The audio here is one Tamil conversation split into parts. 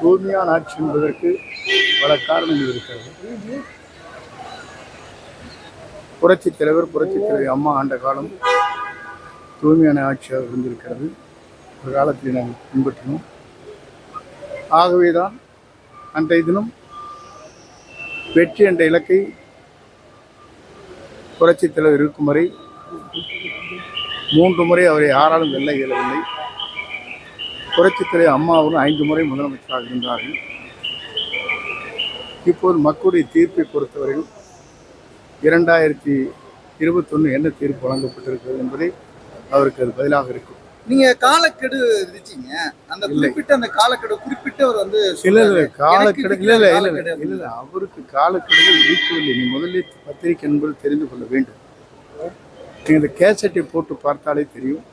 தூய்மையான ஆட்சி என்பதற்கு பல காரணங்கள் இருக்கிறது. புரட்சித் தலைவர் அம்மா ஆண்ட காலம் தூய்மையான ஆட்சியாக இருந்திருக்கிறது. ஒரு காலத்தில் நாங்கள் பின்பற்றினோம். ஆகவேதான் அன்றைய தினம் வெற்றி என்ற இலக்கை புரட்சித் தலைவர் இருக்கும் வரை 3 முறை அவரை யாராலும் வெல்ல இயலவில்லை. புரட்சித் தலைவர் அம்மாவும் 5 முறை முதலமைச்சராக இருந்தார்கள். இப்போது மக்களுடைய தீர்ப்பை பொறுத்தவரையில் 2021 என்ன தீர்ப்பு வழங்கப்பட்டிருக்கிறது என்பதை அவருக்கு அது பதிலாக இருக்கும். நீங்க காலக்கெடு விதிச்சீங்க, அந்த குறிப்பிட்ட அந்த காலக்கெடு குறிப்பிட்டு அவர் வந்து காலக்கெடு இல்ல அவருக்கு காலக்கெடுகள் விதிக்கவில்லை. நீ முதலில் பத்திரிகை என்பது தெரிந்து கொள்ள வேண்டும். நீங்க இந்த கேசட்டை போட்டு பார்த்தாலே தெரியும்.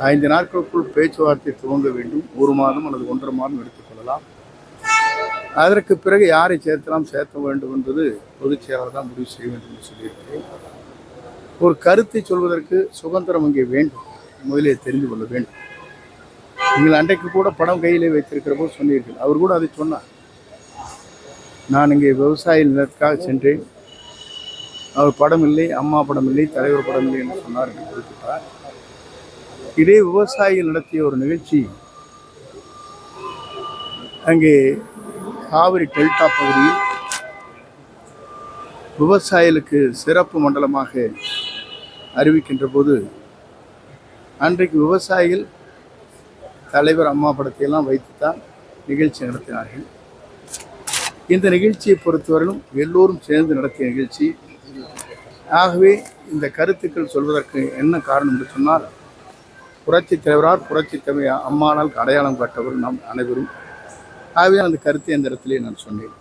5 நாட்களுக்குள் பேச்சுவார்த்தை துவங்க வேண்டும். 1 மாதம் அல்லது 1.5 மாதம் எடுத்துக்கொள்ளலாம். அதற்கு பிறகு யாரை சேர்த்த வேண்டும் என்பது பொதுச் செயலாளர் தான் முடிவு செய்ய வேண்டும் என்று சொல்லியிருக்கிறேன். ஒரு கருத்தை சொல்வதற்கு சுதந்திரம் இங்கே வேண்டும், முதலே தெரிந்து கொள்ள வேண்டும். நீங்கள் அன்றைக்கு கூட படம் கையிலே வைத்திருக்கிற போது சொன்னீர்கள். அவர் கூட அதை சொன்னார். நான் இங்கே விவசாய நிலத்துக்காக சென்றேன், அவர் படம் இல்லை, அம்மா படம் இல்லை, தலைவர் படம் இல்லை என்று சொன்னார் என்று குறிப்பிட்டார். இதே விவசாயிகள் நடத்திய ஒரு நிகழ்ச்சி அங்கே காவிரி டெல்டா பகுதியில் விவசாயிகளுக்கு சிறப்பு மண்டலமாக அறிவிக்கின்ற போது அன்றைக்கு விவசாயிகள் தலைவர் அம்மா படத்தையெல்லாம் வைத்துத்தான் நிகழ்ச்சி நடத்தினார்கள். இந்த நிகழ்ச்சியை பொறுத்தவரையிலும் எல்லோரும் சேர்ந்து நடத்திய நிகழ்ச்சி. ஆகவே இந்த கருத்துக்கள் சொல்வதற்கு என்ன காரணம் என்று சொன்னால், புரட்சித் தலைவரால் புரட்சித் தலைவர் அம்மானால் அடையாளம் காட்டவர் நாம் அனைவரும். ஆகவே அந்த கருத்தை அந்த இடத்திலே நான் சொன்னேன்.